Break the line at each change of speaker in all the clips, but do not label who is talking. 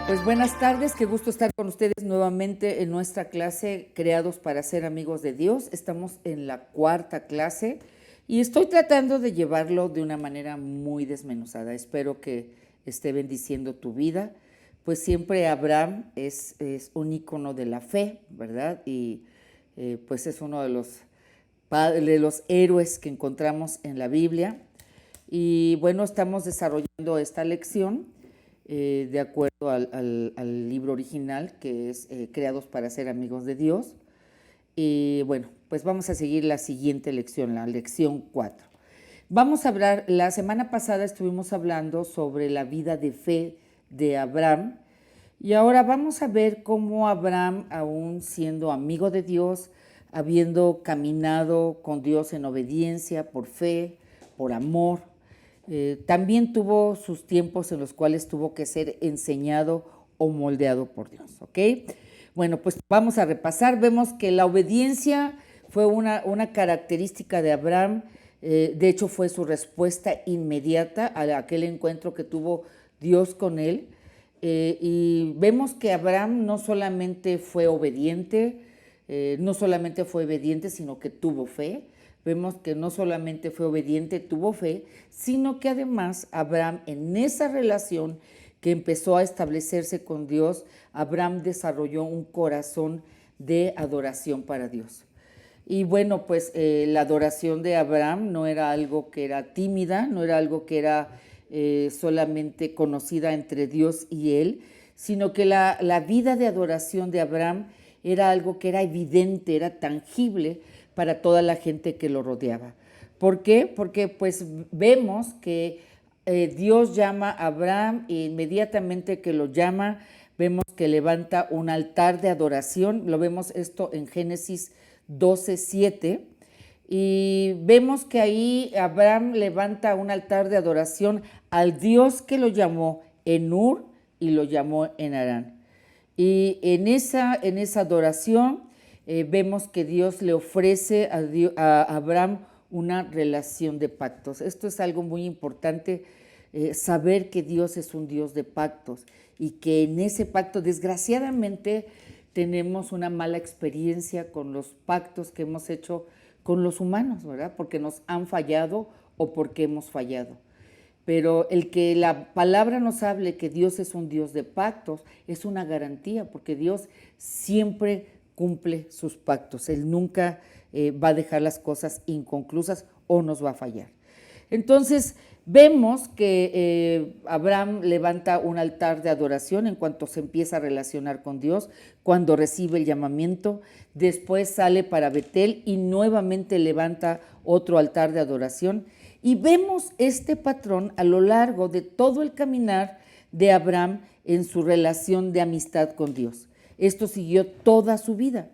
Pues buenas tardes, qué gusto estar con ustedes nuevamente en nuestra clase Creados para ser amigos de Dios. Estamos en la cuarta clase y estoy tratando de llevarlo de una manera muy desmenuzada. Espero que esté bendiciendo tu vida. Pues siempre Abraham es un ícono de la fe, ¿verdad? Y pues es uno de los héroes que encontramos en la Biblia. Y bueno, estamos desarrollando esta lección de acuerdo al libro original, que es Creados para ser amigos de Dios. Y bueno, pues vamos a seguir la siguiente lección, la lección 4. Vamos a hablar, la semana pasada estuvimos hablando sobre la vida de fe de Abraham, y ahora vamos a ver cómo Abraham, aún siendo amigo de Dios, habiendo caminado con Dios en obediencia, por fe, por amor, también tuvo sus tiempos en los cuales tuvo que ser enseñado o moldeado por Dios, ¿ok? Bueno, pues vamos a repasar. Vemos que la obediencia fue una característica de Abraham. De hecho, fue su respuesta inmediata a aquel encuentro que tuvo Dios con él. Y vemos que Abraham no solamente fue obediente, sino que tuvo fe. Vemos que no solamente fue obediente, tuvo fe, sino que además Abraham, en esa relación que empezó a establecerse con Dios, Abraham desarrolló un corazón de adoración para Dios. Y bueno, pues la adoración de Abraham no era algo que era tímida, no era algo que era solamente conocida entre Dios y él, sino que la vida de adoración de Abraham era algo que era evidente, era tangible para toda la gente que lo rodeaba. ¿Por qué? Porque pues vemos que Dios llama a Abraham e inmediatamente que lo llama, vemos que levanta un altar de adoración. Lo vemos esto en Génesis 12:7. Y vemos que ahí Abraham levanta un altar de adoración al Dios que lo llamó en Ur y lo llamó en Harán. Y en esa adoración vemos que Dios le ofrece a Abraham una relación de pactos. Esto es algo muy importante, saber que Dios es un Dios de pactos y que en ese pacto, desgraciadamente, tenemos una mala experiencia con los pactos que hemos hecho con los humanos, ¿verdad? Porque nos han fallado o porque hemos fallado. Pero el que la palabra nos hable que Dios es un Dios de pactos es una garantía, porque Dios siempre cumple sus pactos. Él nunca va a dejar las cosas inconclusas o nos va a fallar. Entonces, vemos que Abraham levanta un altar de adoración en cuanto se empieza a relacionar con Dios, cuando recibe el llamamiento. Después sale para Betel y nuevamente levanta otro altar de adoración. Y vemos este patrón a lo largo de todo el caminar de Abraham en su relación de amistad con Dios. Esto siguió toda su vida.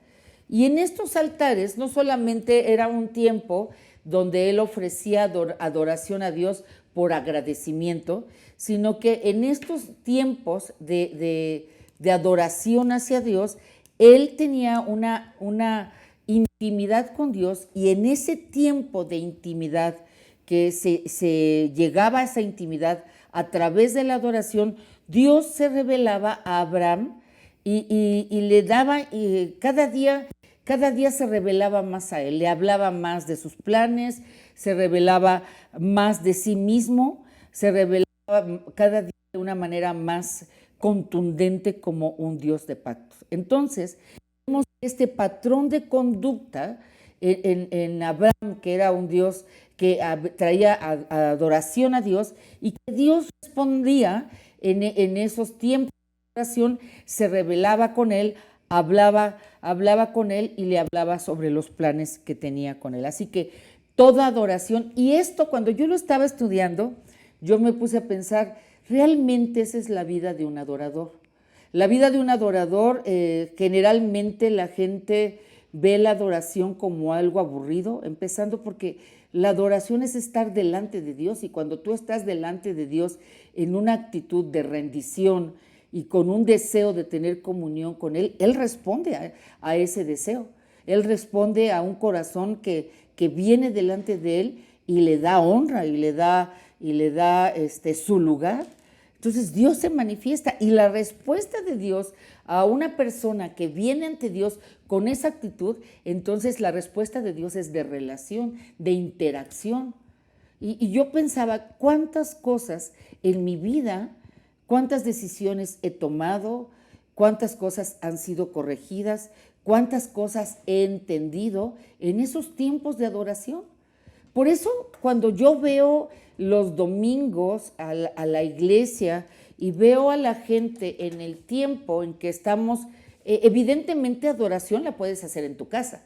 Y en estos altares no solamente era un tiempo donde él ofrecía adoración a Dios por agradecimiento, sino que en estos tiempos de adoración hacia Dios, él tenía una intimidad con Dios, y en ese tiempo de intimidad que se llegaba a esa intimidad a través de la adoración, Dios se revelaba a Abraham y le daba, cada día se revelaba más a él, le hablaba más de sus planes, se revelaba más de sí mismo, se revelaba cada día de una manera más contundente como un Dios de pactos. Entonces, vemos este patrón de conducta en Abraham, que era un Dios que traía adoración a Dios, y que Dios respondía en esos tiempos de adoración, se revelaba con él, hablaba con él y le hablaba sobre los planes que tenía con él. Así que toda adoración, y esto cuando yo lo estaba estudiando, yo me puse a pensar, realmente esa es la vida de un adorador. La vida de un adorador, generalmente la gente ve la adoración como algo aburrido, empezando porque la adoración es estar delante de Dios, y cuando tú estás delante de Dios en una actitud de rendición y con un deseo de tener comunión con Él, Él responde a ese deseo. Él responde a un corazón que viene delante de Él y le da honra y le da su lugar. Entonces Dios se manifiesta y la respuesta de Dios a una persona que viene ante Dios con esa actitud, entonces la respuesta de Dios es de relación, de interacción. Y yo pensaba cuántas cosas en mi vida, cuántas decisiones he tomado, cuántas cosas han sido corregidas, cuántas cosas he entendido en esos tiempos de adoración. Por eso cuando yo veo los domingos a la iglesia y veo a la gente en el tiempo en que estamos, evidentemente adoración la puedes hacer en tu casa.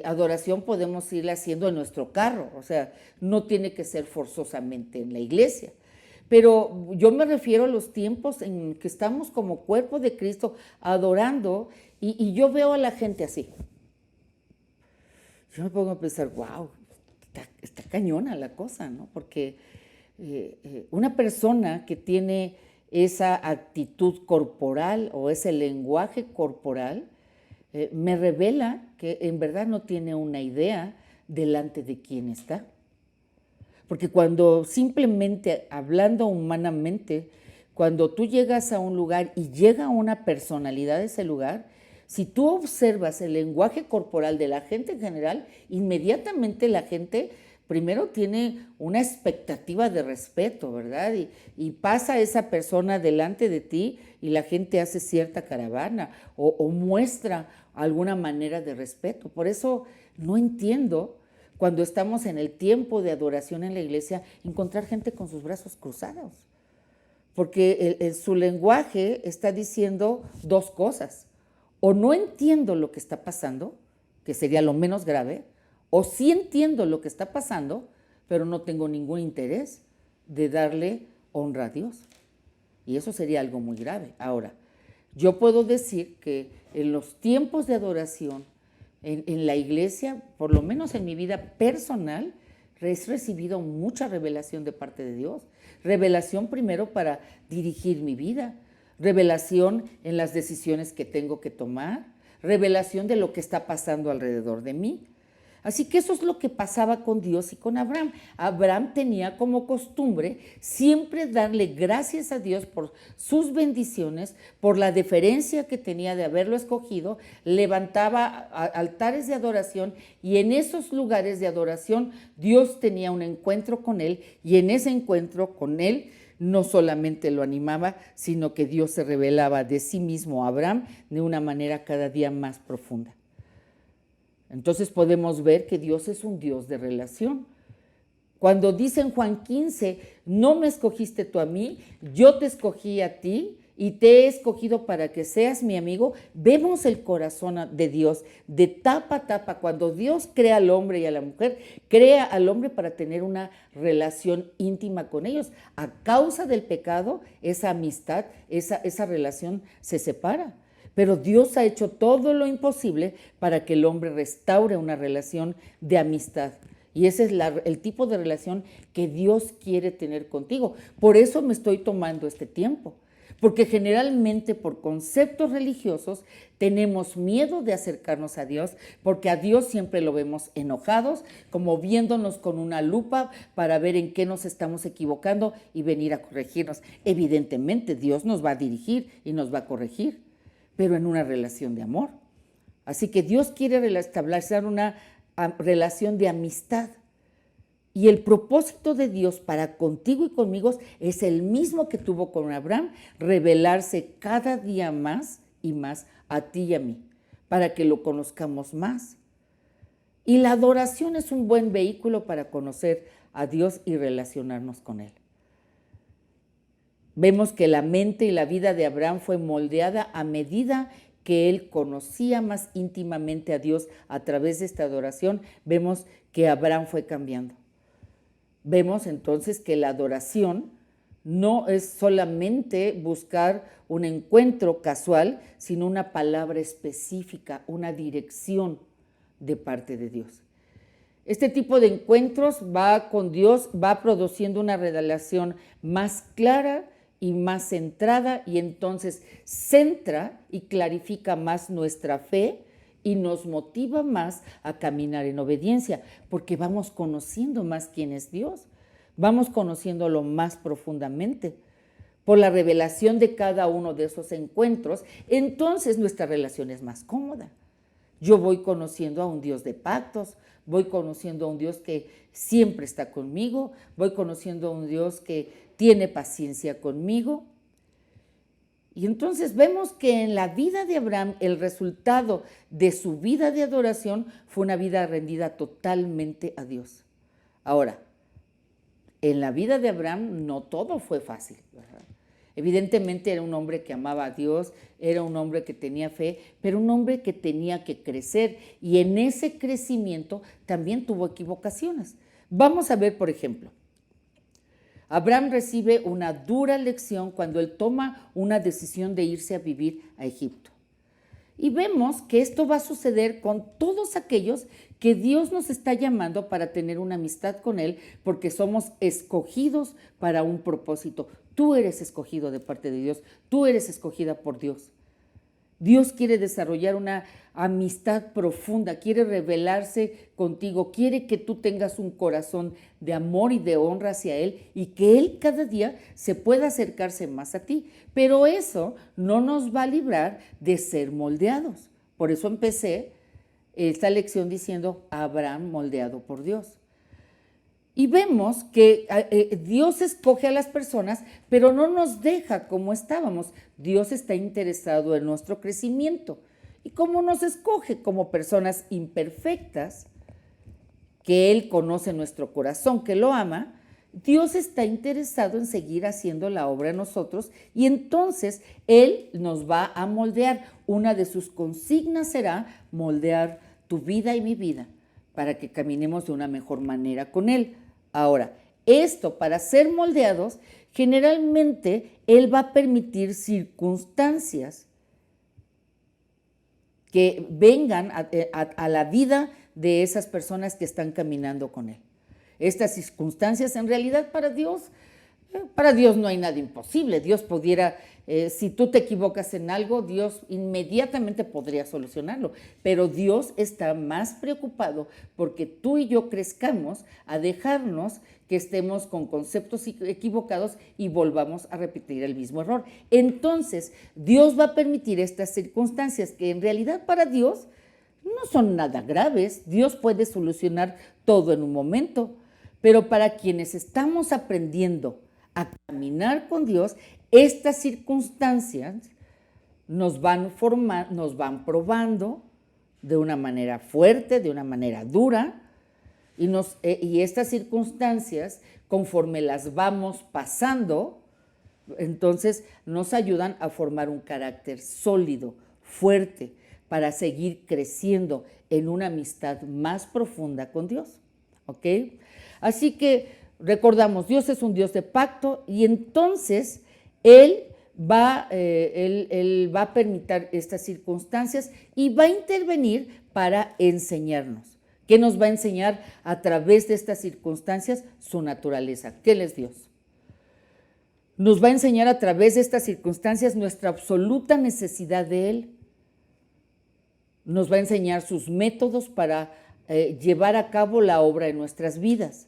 Adoración podemos irla haciendo en nuestro carro, o sea, no tiene que ser forzosamente en la iglesia. Pero yo me refiero a los tiempos en que estamos como cuerpo de Cristo adorando y yo veo a la gente así. Yo me pongo a pensar, wow, está cañona la cosa, ¿no? Porque una persona que tiene esa actitud corporal o ese lenguaje corporal me revela que en verdad no tiene una idea delante de quién está. Porque cuando simplemente, hablando humanamente, cuando tú llegas a un lugar y llega una personalidad de ese lugar, si tú observas el lenguaje corporal de la gente en general, inmediatamente la gente primero tiene una expectativa de respeto, ¿verdad? Y pasa esa persona delante de ti y la gente hace cierta caravana o muestra alguna manera de respeto. Por eso no entiendo cuando estamos en el tiempo de adoración en la iglesia, encontrar gente con sus brazos cruzados. Porque su lenguaje está diciendo dos cosas. O no entiendo lo que está pasando, que sería lo menos grave, o sí entiendo lo que está pasando, pero no tengo ningún interés de darle honra a Dios. Y eso sería algo muy grave. Ahora, yo puedo decir que en los tiempos de adoración, en la iglesia, por lo menos en mi vida personal, he recibido mucha revelación de parte de Dios. Revelación primero para dirigir mi vida, revelación en las decisiones que tengo que tomar, revelación de lo que está pasando alrededor de mí. Así que eso es lo que pasaba con Dios y con Abraham. Abraham tenía como costumbre siempre darle gracias a Dios por sus bendiciones, por la deferencia que tenía de haberlo escogido, levantaba altares de adoración y en esos lugares de adoración Dios tenía un encuentro con él y en ese encuentro con él no solamente lo animaba, sino que Dios se revelaba de sí mismo a Abraham de una manera cada día más profunda. Entonces podemos ver que Dios es un Dios de relación. Cuando dice en Juan 15, no me escogiste tú a mí, yo te escogí a ti y te he escogido para que seas mi amigo, vemos el corazón de Dios de tapa a tapa. Cuando Dios crea al hombre y a la mujer, crea al hombre para tener una relación íntima con ellos. A causa del pecado, esa amistad, esa relación se separa. Pero Dios ha hecho todo lo imposible para que el hombre restaure una relación de amistad. Y ese es el tipo de relación que Dios quiere tener contigo. Por eso me estoy tomando este tiempo. Porque generalmente por conceptos religiosos tenemos miedo de acercarnos a Dios, porque a Dios siempre lo vemos enojados, como viéndonos con una lupa para ver en qué nos estamos equivocando y venir a corregirnos. Evidentemente Dios nos va a dirigir y nos va a corregir, pero en una relación de amor. Así que Dios quiere establecer una relación de amistad. Y el propósito de Dios para contigo y conmigo es el mismo que tuvo con Abraham, revelarse cada día más y más a ti y a mí, para que lo conozcamos más. Y la adoración es un buen vehículo para conocer a Dios y relacionarnos con Él. Vemos que la mente y la vida de Abraham fue moldeada a medida que él conocía más íntimamente a Dios a través de esta adoración. Vemos que Abraham fue cambiando. Vemos entonces que la adoración no es solamente buscar un encuentro casual, sino una palabra específica, una dirección de parte de Dios. Este tipo de encuentros va con Dios, va produciendo una relación más clara y más centrada, y entonces centra y clarifica más nuestra fe y nos motiva más a caminar en obediencia, porque vamos conociendo más quién es Dios, vamos conociéndolo más profundamente. por la revelación de cada uno de esos encuentros, entonces nuestra relación es más cómoda. Yo voy conociendo a un Dios de pactos, voy conociendo a un Dios que siempre está conmigo, voy conociendo a un Dios que tiene paciencia conmigo. Y entonces vemos que en la vida de Abraham el resultado de su vida de adoración fue una vida rendida totalmente a Dios. Ahora, en la vida de Abraham no todo fue fácil, ¿verdad? Evidentemente era un hombre que amaba a Dios, era un hombre que tenía fe, pero un hombre que tenía que crecer y en ese crecimiento también tuvo equivocaciones. Vamos a ver, por ejemplo, Abraham recibe una dura lección cuando él toma una decisión de irse a vivir a Egipto. Y vemos que esto va a suceder con todos aquellos que Dios nos está llamando para tener una amistad con Él, porque somos escogidos para un propósito. Tú eres escogido de parte de Dios, tú eres escogida por Dios. Dios quiere desarrollar una amistad profunda, quiere revelarse contigo, quiere que tú tengas un corazón de amor y de honra hacia Él y que Él cada día se pueda acercarse más a ti. Pero eso no nos va a librar de ser moldeados. Por eso empecé esta lección diciendo Abraham moldeado por Dios. Y vemos que Dios escoge a las personas, pero no nos deja como estábamos. Dios está interesado en nuestro crecimiento. Y como nos escoge como personas imperfectas, que Él conoce nuestro corazón, que lo ama, Dios está interesado en seguir haciendo la obra en nosotros y entonces Él nos va a moldear. Una de sus consignas será moldear tu vida y mi vida para que caminemos de una mejor manera con Él. Ahora, esto para ser moldeados, generalmente Él va a permitir circunstancias que vengan a la vida de esas personas que están caminando con Él. Estas circunstancias en realidad para Dios no hay nada imposible. Dios pudiera, si tú te equivocas en algo, Dios inmediatamente podría solucionarlo. Pero Dios está más preocupado porque tú y yo crezcamos a dejarnos que estemos con conceptos equivocados y volvamos a repetir el mismo error. Entonces, Dios va a permitir estas circunstancias que en realidad para Dios no son nada graves. Dios puede solucionar todo en un momento. Pero para quienes estamos aprendiendo a caminar con Dios, estas circunstancias nos van probando de una manera fuerte, de una manera dura, y estas circunstancias, conforme las vamos pasando, entonces nos ayudan a formar un carácter sólido, fuerte, para seguir creciendo en una amistad más profunda con Dios. ¿Ok? Así que recordamos, Dios es un Dios de pacto y entonces Él va a permitir estas circunstancias y va a intervenir para enseñarnos. ¿Qué nos va a enseñar a través de estas circunstancias? Su naturaleza. ¿Qué es Dios? Nos va a enseñar a través de estas circunstancias nuestra absoluta necesidad de Él. Nos va a enseñar sus métodos para llevar a cabo la obra en nuestras vidas.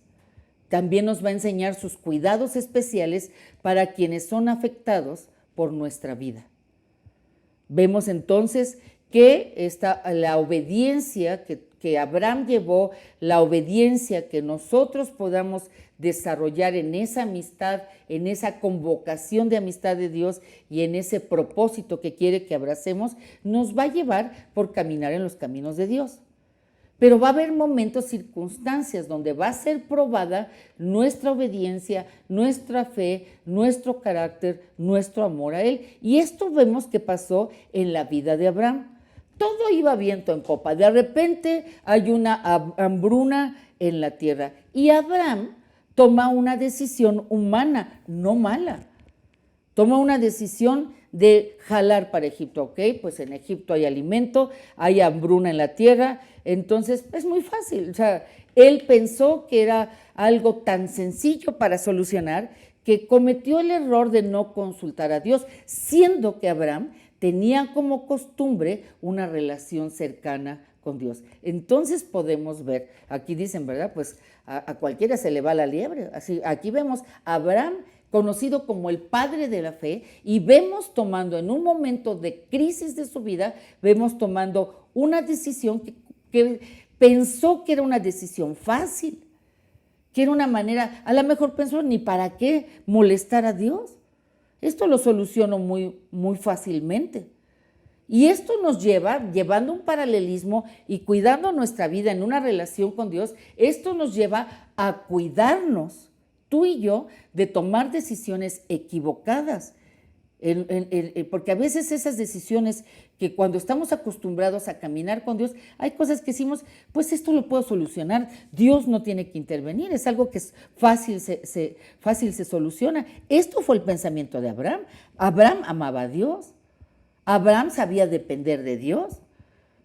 También nos va a enseñar sus cuidados especiales para quienes son afectados por nuestra vida. Vemos entonces que la obediencia que Abraham llevó, la obediencia que nosotros podamos desarrollar en esa amistad, en esa convocación de amistad de Dios y en ese propósito que quiere que abracemos, nos va a llevar por caminar en los caminos de Dios. Pero va a haber momentos, circunstancias donde va a ser probada nuestra obediencia, nuestra fe, nuestro carácter, nuestro amor a Él. Y esto vemos que pasó en la vida de Abraham. Todo iba viento en popa. De repente hay una hambruna en la tierra. Y Abraham toma una decisión humana, no mala. Toma una decisión de jalar para Egipto, ¿ok? Pues en Egipto hay alimento, hay hambruna en la tierra, entonces es muy fácil. O sea, él pensó que era algo tan sencillo para solucionar que cometió el error de no consultar a Dios, siendo que Abraham tenía como costumbre una relación cercana con Dios. Entonces podemos ver, aquí dicen, ¿verdad? Pues a cualquiera se le va la liebre. Así, aquí vemos a Abraham conocido como el padre de la fe, y vemos tomando en un momento de crisis de su vida, vemos tomando una decisión que pensó que era una decisión fácil, que era una manera, a lo mejor pensó, ni para qué molestar a Dios. Esto lo soluciono muy, muy fácilmente. Y esto nos lleva, llevando un paralelismo y cuidando nuestra vida en una relación con Dios, esto nos lleva a cuidarnos, tú y yo, de tomar decisiones equivocadas. Porque a veces esas decisiones que cuando estamos acostumbrados a caminar con Dios, hay cosas que decimos, pues esto lo puedo solucionar, Dios no tiene que intervenir, es algo que es fácil se soluciona. Esto fue el pensamiento de Abraham. Abraham amaba a Dios. Abraham sabía depender de Dios,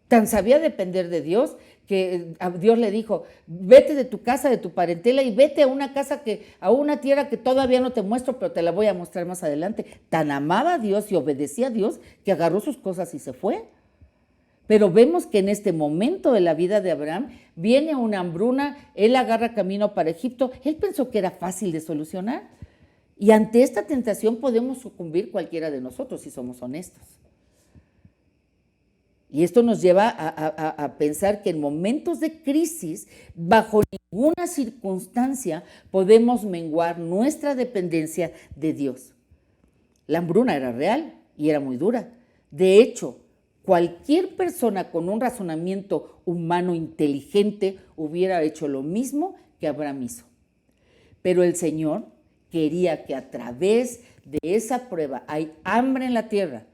tan sabía depender de Dios que Dios le dijo, vete de tu casa, de tu parentela y vete a una casa a una tierra que todavía no te muestro, pero te la voy a mostrar más adelante. Tan amaba a Dios y obedecía a Dios que agarró sus cosas y se fue. Pero vemos que en este momento de la vida de Abraham viene una hambruna, él agarra camino para Egipto, él pensó que era fácil de solucionar. Y ante esta tentación podemos sucumbir cualquiera de nosotros si somos honestos. Y esto nos lleva a pensar que en momentos de crisis, bajo ninguna circunstancia, podemos menguar nuestra dependencia de Dios. La hambruna era real y era muy dura. De hecho, cualquier persona con un razonamiento humano inteligente hubiera hecho lo mismo que Abraham hizo. Pero el Señor quería que a través de esa prueba, hay hambre en la tierra,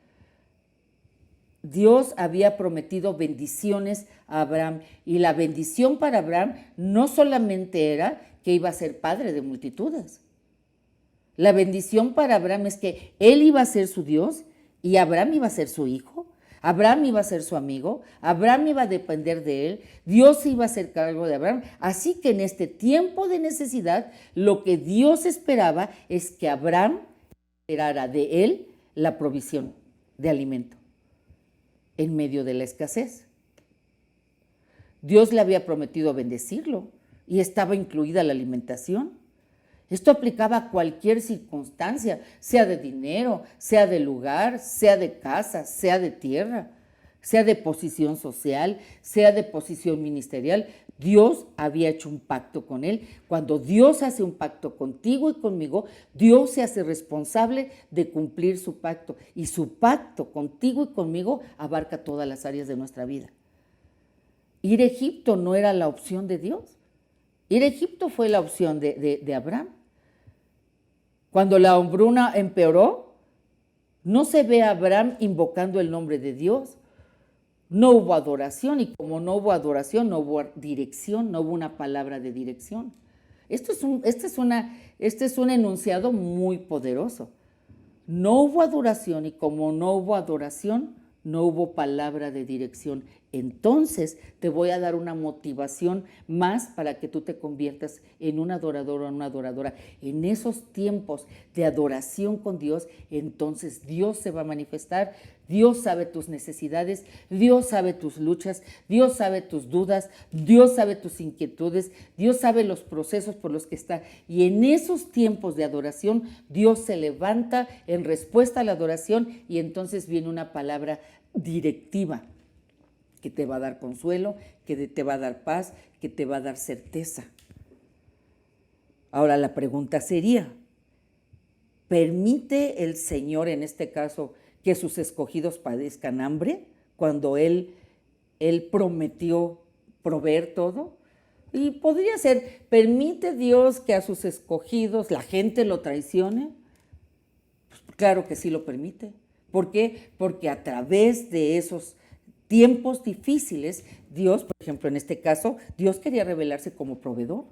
Dios había prometido bendiciones a Abraham, y la bendición para Abraham no solamente era que iba a ser padre de multitudes. La bendición para Abraham es que él iba a ser su Dios y Abraham iba a ser su hijo. Abraham iba a ser su amigo, Abraham iba a depender de él, Dios iba a hacer cargo de Abraham. Así que en este tiempo de necesidad, lo que Dios esperaba es que Abraham esperara de él la provisión de alimento en medio de la escasez. Dios le había prometido bendecirlo y estaba incluida la alimentación. Esto aplicaba a cualquier circunstancia, sea de dinero, sea de lugar, sea de casa, sea de tierra, sea de posición social, sea de posición ministerial. Dios había hecho un pacto con él. Cuando Dios hace un pacto contigo y conmigo, Dios se hace responsable de cumplir su pacto. Y su pacto contigo y conmigo abarca todas las áreas de nuestra vida. Ir a Egipto no era la opción de Dios. Ir a Egipto fue la opción de Abraham. Cuando la hambruna empeoró, no se ve a Abraham invocando el nombre de Dios. No hubo adoración, y como no hubo adoración, no hubo dirección, no hubo una palabra de dirección. Este es un enunciado muy poderoso. No hubo adoración, y como no hubo adoración, no hubo palabra de dirección. Entonces te voy a dar una motivación más para que tú te conviertas en un adorador o una adoradora. En esos tiempos de adoración con Dios, entonces Dios se va a manifestar. Dios sabe tus necesidades, Dios sabe tus luchas, Dios sabe tus dudas, Dios sabe tus inquietudes, Dios sabe los procesos por los que está. Y en esos tiempos de adoración, Dios se levanta en respuesta a la adoración, y entonces viene una palabra directiva que te va a dar consuelo, que te va a dar paz, que te va a dar certeza. Ahora la pregunta sería, ¿permite el Señor en este caso que sus escogidos padezcan hambre cuando Él prometió proveer todo? Y podría ser, ¿permite Dios que a sus escogidos la gente lo traicione? Pues claro que sí lo permite. ¿Por qué? Porque a través de esos tiempos difíciles, Dios, por ejemplo, en este caso, Dios quería revelarse como proveedor.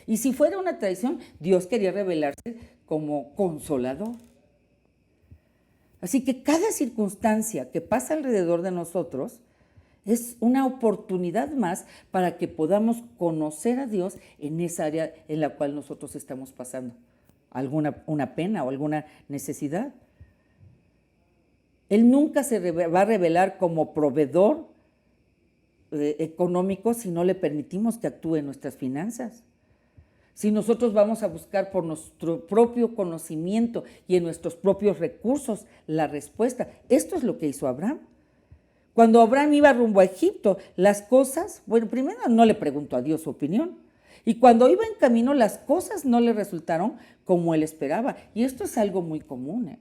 Y si fuera una traición, Dios quería revelarse como consolador. Así que cada circunstancia que pasa alrededor de nosotros es una oportunidad más para que podamos conocer a Dios en esa área en la cual nosotros estamos pasando una pena o alguna necesidad. Él nunca se va a revelar como proveedor económico si no le permitimos que actúe en nuestras finanzas. Si nosotros vamos a buscar por nuestro propio conocimiento y en nuestros propios recursos la respuesta. Esto es lo que hizo Abraham. Cuando Abraham iba rumbo a Egipto, las cosas, bueno, primero no le preguntó a Dios su opinión. Y cuando iba en camino, las cosas no le resultaron como él esperaba. Y esto es algo muy común.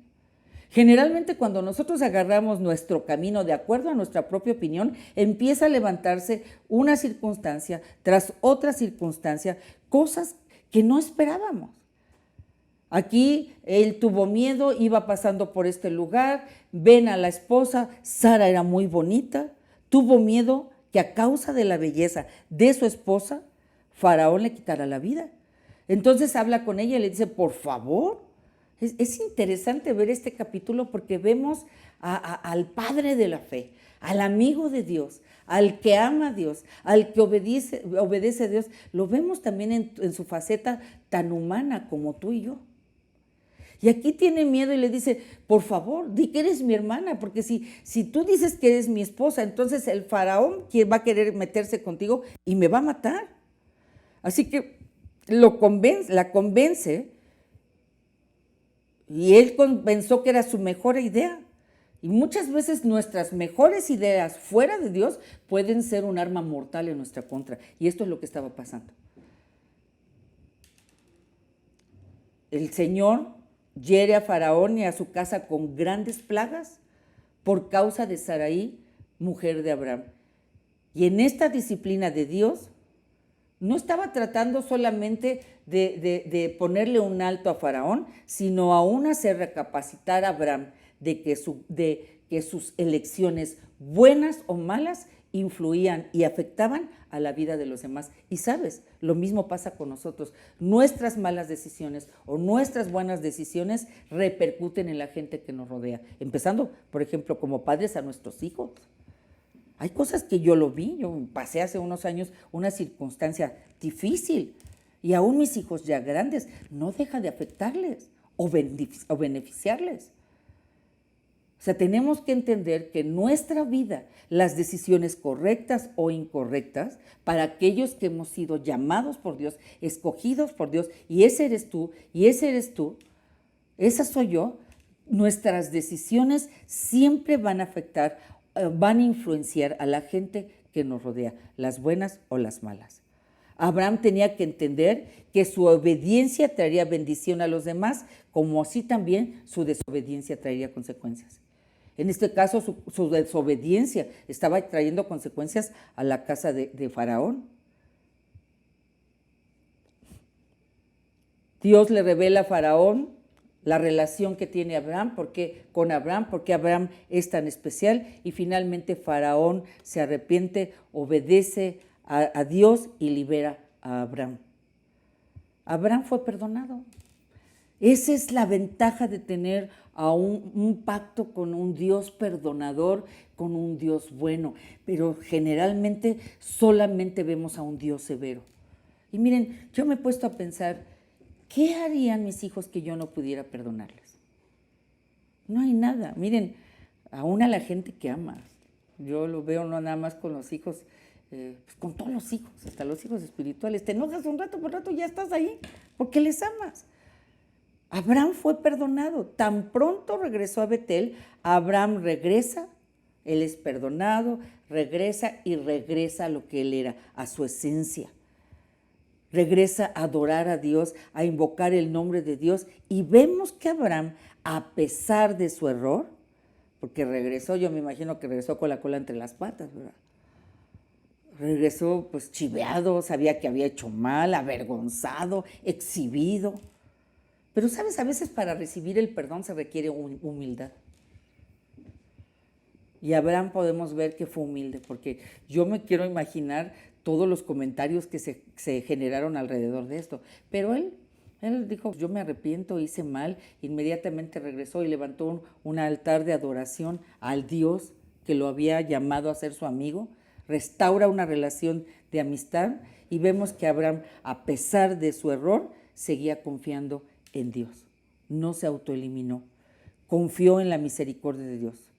Generalmente cuando nosotros agarramos nuestro camino de acuerdo a nuestra propia opinión, empieza a levantarse una circunstancia tras otra circunstancia, cosas que no esperábamos. Aquí él tuvo miedo, iba pasando por este lugar, ven a la esposa, Sara era muy bonita, tuvo miedo que a causa de la belleza de su esposa, Faraón le quitara la vida. Entonces habla con ella y le dice, por favor. Es interesante ver este capítulo porque vemos al padre de la fe, al amigo de Dios, al que ama a Dios, al que obedece a Dios. Lo vemos también en su faceta tan humana como tú y yo. Y aquí tiene miedo y le dice, por favor, di que eres mi hermana, porque si tú dices que eres mi esposa, entonces el faraón va a querer meterse contigo y me va a matar. Así que la convence y él pensó que era su mejor idea. Y muchas veces nuestras mejores ideas fuera de Dios pueden ser un arma mortal en nuestra contra. Y esto es lo que estaba pasando. El Señor hiere a Faraón y a su casa con grandes plagas por causa de Sarai, mujer de Abraham. Y en esta disciplina de Dios, no estaba tratando solamente de ponerle un alto a Faraón, sino aún hacer recapacitar a Abraham de que sus elecciones, buenas o malas, influían y afectaban a la vida de los demás. Y sabes, lo mismo pasa con nosotros. Nuestras malas decisiones o nuestras buenas decisiones repercuten en la gente que nos rodea. Empezando, por ejemplo, como padres a nuestros hijos. Hay cosas que yo lo vi, yo pasé hace unos años una circunstancia difícil y aún mis hijos ya grandes, no deja de afectarles o beneficiarles. O sea, tenemos que entender que en nuestra vida las decisiones correctas o incorrectas, para aquellos que hemos sido llamados por Dios, escogidos por Dios, y ese eres tú, y ese eres tú, esa soy yo, nuestras decisiones siempre van a afectar, van a influenciar a la gente que nos rodea, las buenas o las malas. Abraham tenía que entender que su obediencia traería bendición a los demás, como así también su desobediencia traería consecuencias. En este caso, su desobediencia estaba trayendo consecuencias a la casa de Faraón. Dios le revela a Faraón la relación que tiene Abraham, con Abraham, porque Abraham es tan especial, y finalmente Faraón se arrepiente, obedece a Dios y libera a Abraham. Abraham fue perdonado. Esa es la ventaja de tener a un pacto con un Dios perdonador, con un Dios bueno, pero generalmente solamente vemos a un Dios severo. Y miren, yo me he puesto a pensar, ¿qué harían mis hijos que yo no pudiera perdonarles? No hay nada. Miren, aún a la gente que amas, yo lo veo no nada más con los hijos, pues con todos los hijos, hasta los hijos espirituales. Te enojas un rato, por rato ya estás ahí, porque les amas. Abraham fue perdonado. Tan pronto regresó a Betel, Abraham regresa, él es perdonado, regresa a lo que él era, a su esencia. Regresa a adorar a Dios, a invocar el nombre de Dios, y vemos que Abraham, a pesar de su error, porque regresó, yo me imagino que regresó con la cola entre las patas, ¿verdad? Regresó pues chiveado, sabía que había hecho mal, avergonzado, exhibido. Pero sabes, a veces para recibir el perdón se requiere humildad. Y Abraham podemos ver que fue humilde, porque yo me quiero imaginar todos los comentarios que se generaron alrededor de esto. Pero él dijo, yo me arrepiento, hice mal, inmediatamente regresó y levantó un altar de adoración al Dios que lo había llamado a ser su amigo, restaura una relación de amistad, y vemos que Abraham, a pesar de su error, seguía confiando en Dios. No se autoeliminó, confió en la misericordia de Dios.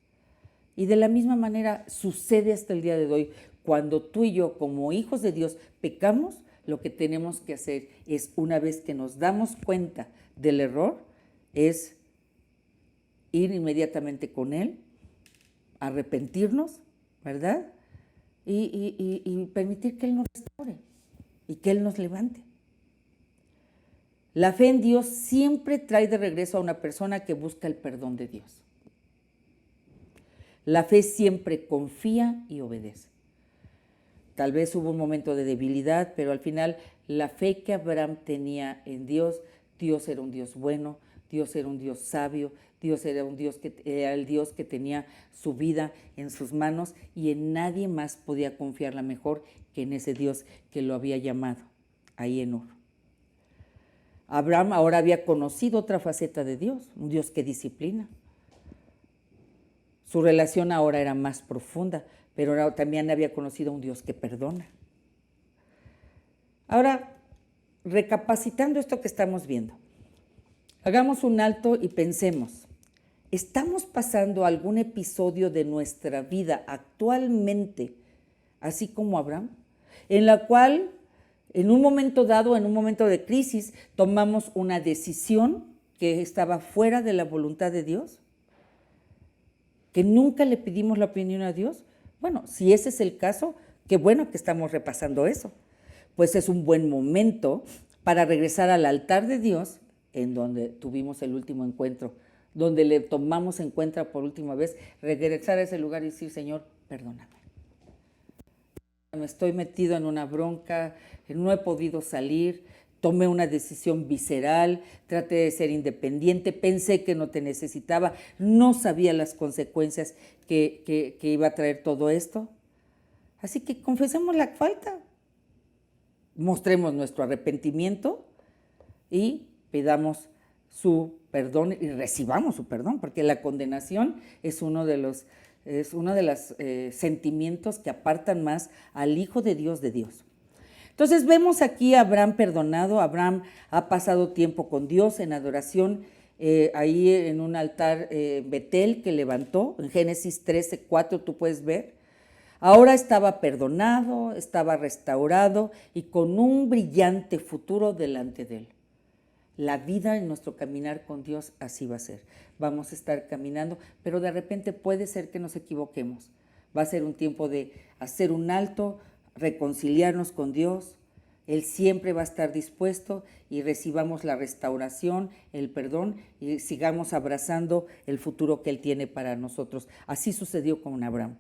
Y de la misma manera sucede hasta el día de hoy. Cuando tú y yo, como hijos de Dios, pecamos, lo que tenemos que hacer es, una vez que nos damos cuenta del error, es ir inmediatamente con Él, arrepentirnos, ¿verdad? Y permitir que Él nos restaure y que Él nos levante. La fe en Dios siempre trae de regreso a una persona que busca el perdón de Dios. La fe siempre confía y obedece. Tal vez hubo un momento de debilidad, pero al final la fe que Abraham tenía en Dios, Dios era un Dios bueno, Dios era un Dios sabio, Dios era el Dios que tenía su vida en sus manos y en nadie más podía confiarla mejor que en ese Dios que lo había llamado, ahí en Ur. Abraham ahora había conocido otra faceta de Dios, un Dios que disciplina. Su relación ahora era más profunda, pero ahora también había conocido a un Dios que perdona. Ahora, recapacitando esto que estamos viendo, hagamos un alto y pensemos, ¿estamos pasando algún episodio de nuestra vida actualmente, así como Abraham, en la cual en un momento dado, en un momento de crisis, tomamos una decisión que estaba fuera de la voluntad de Dios? ¿Que nunca le pedimos la opinión a Dios? Bueno, si ese es el caso, qué bueno que estamos repasando eso. Pues es un buen momento para regresar al altar de Dios, en donde tuvimos el último encuentro, donde le tomamos en cuenta por última vez, regresar a ese lugar y decir, Señor, perdóname. Me estoy metido en una bronca, no he podido salir, tomé una decisión visceral, traté de ser independiente, pensé que no te necesitaba, no sabía las consecuencias que iba a traer todo esto. Así que confesemos la falta, mostremos nuestro arrepentimiento y pidamos su perdón y recibamos su perdón, porque la condenación es uno de los sentimientos que apartan más al Hijo de Dios de Dios. Entonces vemos aquí a Abraham perdonado. Abraham ha pasado tiempo con Dios en adoración, ahí en un altar Betel que levantó, en Génesis 13:4 tú puedes ver. Ahora estaba perdonado, estaba restaurado y con un brillante futuro delante de él. La vida en nuestro caminar con Dios así va a ser. Vamos a estar caminando, pero de repente puede ser que nos equivoquemos. Va a ser un tiempo de hacer un alto, reconciliarnos con Dios. Él siempre va a estar dispuesto y recibamos la restauración, el perdón y sigamos abrazando el futuro que Él tiene para nosotros. Así sucedió con Abraham.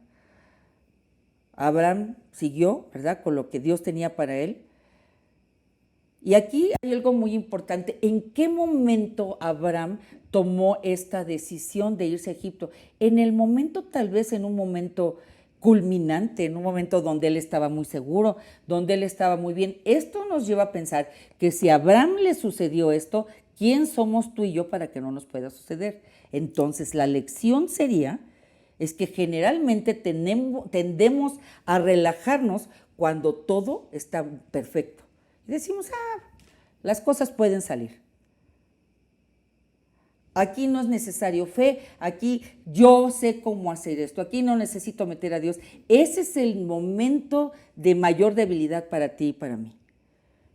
Abraham siguió, ¿verdad?, con lo que Dios tenía para él. Y aquí hay algo muy importante. ¿En qué momento Abraham tomó esta decisión de irse a Egipto? En el momento, tal vez en un momento culminante, en un momento donde él estaba muy seguro, donde él estaba muy bien. Esto nos lleva a pensar que si a Abraham le sucedió esto, ¿quién somos tú y yo para que no nos pueda suceder? Entonces la lección sería, es que generalmente tendemos a relajarnos cuando todo está perfecto. Y decimos, las cosas pueden salir. Aquí no es necesario fe, aquí yo sé cómo hacer esto, aquí no necesito meter a Dios. Ese es el momento de mayor debilidad para ti y para mí,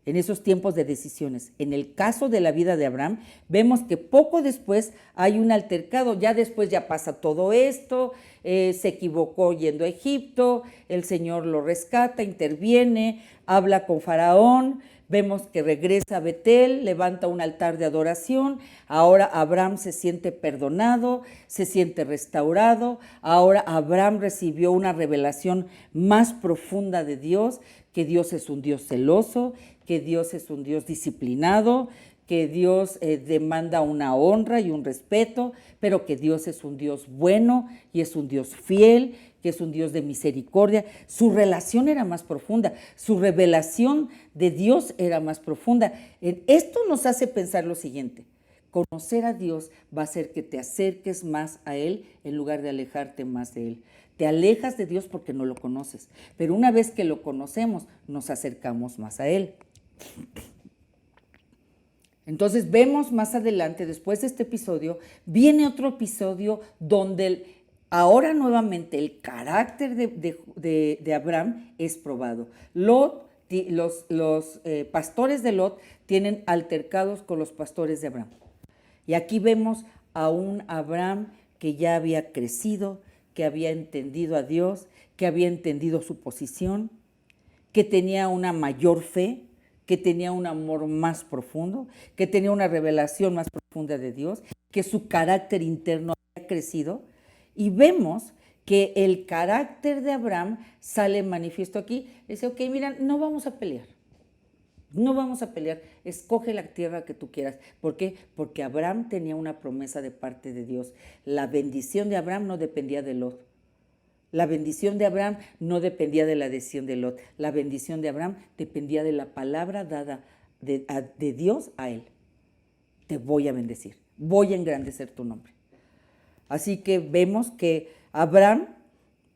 en esos tiempos de decisiones. En el caso de la vida de Abraham, vemos que poco después hay un altercado, ya después ya pasa todo esto, se equivocó yendo a Egipto, el Señor lo rescata, interviene, habla con Faraón, vemos que regresa a Betel, levanta un altar de adoración. Ahora Abraham se siente perdonado, se siente restaurado. Ahora Abraham recibió una revelación más profunda de Dios, que Dios es un Dios celoso, que Dios es un Dios disciplinado, que Dios demanda una honra y un respeto, pero que Dios es un Dios bueno y es un Dios fiel, que es un Dios de misericordia. Su relación era más profunda, su revelación de Dios era más profunda. Esto nos hace pensar lo siguiente: conocer a Dios va a hacer que te acerques más a Él en lugar de alejarte más de Él. Te alejas de Dios porque no lo conoces, pero una vez que lo conocemos, nos acercamos más a Él. Entonces vemos más adelante, después de este episodio, viene otro episodio donde ahora nuevamente el carácter de Abraham es probado. Lot los pastores de Lot tienen altercados con los pastores de Abraham. Y aquí vemos a un Abraham que ya había crecido, que había entendido a Dios, que había entendido su posición, que tenía una mayor fe, que tenía un amor más profundo, que tenía una revelación más profunda de Dios, que su carácter interno había crecido. Y vemos que el carácter de Abraham sale manifiesto aquí. Dice, ok, mira, no vamos a pelear. No vamos a pelear, escoge la tierra que tú quieras. ¿Por qué? Porque Abraham tenía una promesa de parte de Dios. La bendición de Abraham no dependía de Lot. La bendición de Abraham no dependía de la decisión de Lot. La bendición de Abraham dependía de la palabra dada de Dios a él. Te voy a bendecir, voy a engrandecer tu nombre. Así que vemos que Abraham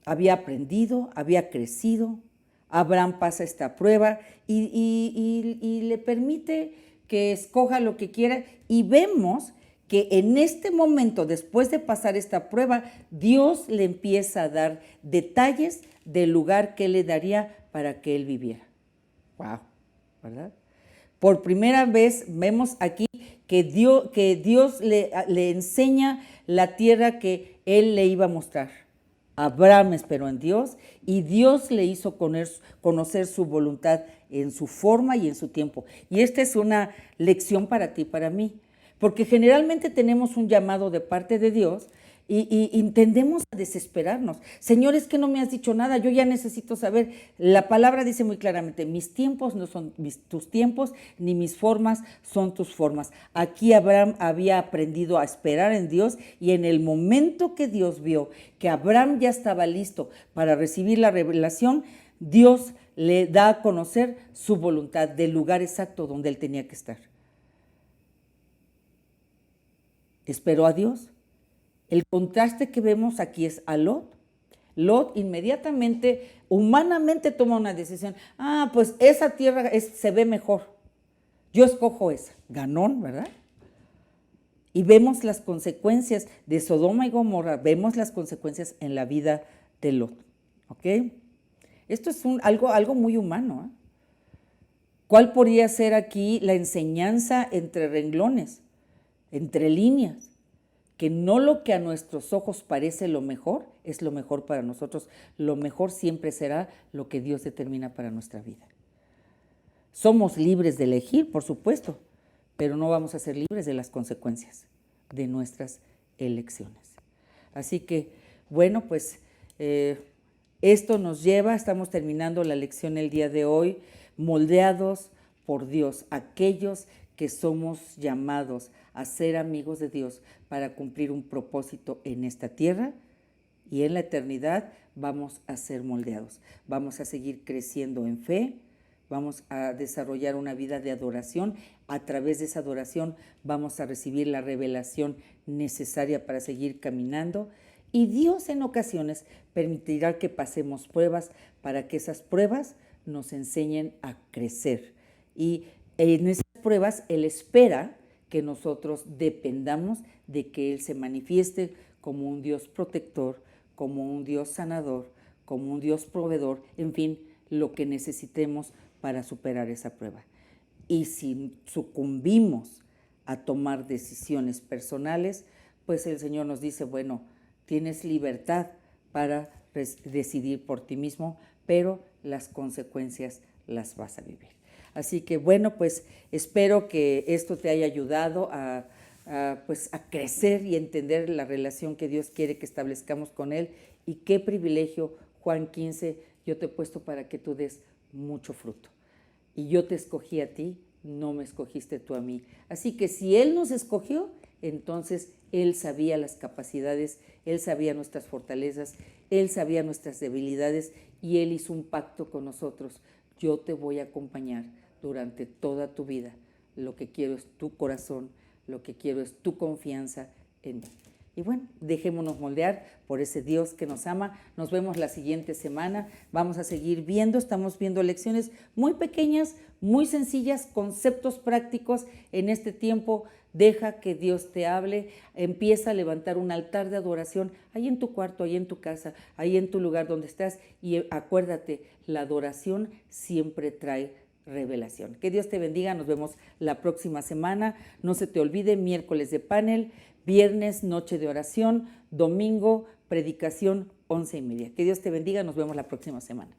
había aprendido, había crecido. Abraham pasa esta prueba y le permite que escoja lo que quiera. Y vemos que en este momento, después de pasar esta prueba, Dios le empieza a dar detalles del lugar que le daría para que él viviera. ¡Wow! ¿Verdad? Por primera vez vemos aquí que Dios le enseña la tierra que él le iba a mostrar. Abraham esperó en Dios y Dios le hizo conocer su voluntad en su forma y en su tiempo. Y esta es una lección para ti, para mí, porque generalmente tenemos un llamado de parte de Dios y tendemos a desesperarnos. Señor, es que no me has dicho nada, yo ya necesito saber. La palabra dice muy claramente, mis tiempos no son tus tiempos, ni mis formas son tus formas. Aquí Abraham había aprendido a esperar en Dios y en el momento que Dios vio que Abraham ya estaba listo para recibir la revelación, Dios le da a conocer su voluntad del lugar exacto donde él tenía que estar. Esperó a Dios. El contraste que vemos aquí es a Lot. Lot inmediatamente, humanamente toma una decisión. Pues esa tierra se ve mejor. Yo escojo esa. Ganón, ¿verdad? Y vemos las consecuencias de Sodoma y Gomorra, vemos las consecuencias en la vida de Lot. ¿Ok? Esto es algo muy humano. ¿Eh? ¿Cuál podría ser aquí la enseñanza entre renglones, entre líneas? Que no lo que a nuestros ojos parece lo mejor, es lo mejor para nosotros. Lo mejor siempre será lo que Dios determina para nuestra vida. Somos libres de elegir, por supuesto, pero no vamos a ser libres de las consecuencias de nuestras elecciones. Así que, bueno, pues esto nos lleva, estamos terminando la lección el día de hoy, moldeados por Dios, aquellos que somos llamados a ser amigos de Dios para cumplir un propósito en esta tierra y en la eternidad vamos a ser moldeados. Vamos a seguir creciendo en fe, vamos a desarrollar una vida de adoración. A través de esa adoración vamos a recibir la revelación necesaria para seguir caminando y Dios en ocasiones permitirá que pasemos pruebas para que esas pruebas nos enseñen a crecer. Y en esas pruebas Él espera que nosotros dependamos de que Él se manifieste como un Dios protector, como un Dios sanador, como un Dios proveedor, en fin, lo que necesitemos para superar esa prueba. Y si sucumbimos a tomar decisiones personales, pues el Señor nos dice, bueno, tienes libertad para decidir por ti mismo, pero las consecuencias las vas a vivir. Así que bueno, pues espero que esto te haya ayudado a crecer y entender la relación que Dios quiere que establezcamos con Él. Y qué privilegio, Juan 15, yo te he puesto para que tú des mucho fruto. Y yo te escogí a ti, no me escogiste tú a mí. Así que si Él nos escogió, entonces Él sabía las capacidades, Él sabía nuestras fortalezas, Él sabía nuestras debilidades y Él hizo un pacto con nosotros. Yo te voy a acompañar durante toda tu vida. Lo que quiero es tu corazón, lo que quiero es tu confianza en mí. Y bueno, dejémonos moldear por ese Dios que nos ama. Nos vemos la siguiente semana. Vamos a seguir viendo, estamos viendo lecciones muy pequeñas, muy sencillas, conceptos prácticos en este tiempo Deja que Dios te hable, empieza a levantar un altar de adoración ahí en tu cuarto, ahí en tu casa, ahí en tu lugar donde estás, y acuérdate, la adoración siempre trae revelación. Que Dios te bendiga, nos vemos la próxima semana. No se te olvide, miércoles de panel, viernes noche de oración, domingo predicación 11:30. Que Dios te bendiga, nos vemos la próxima semana.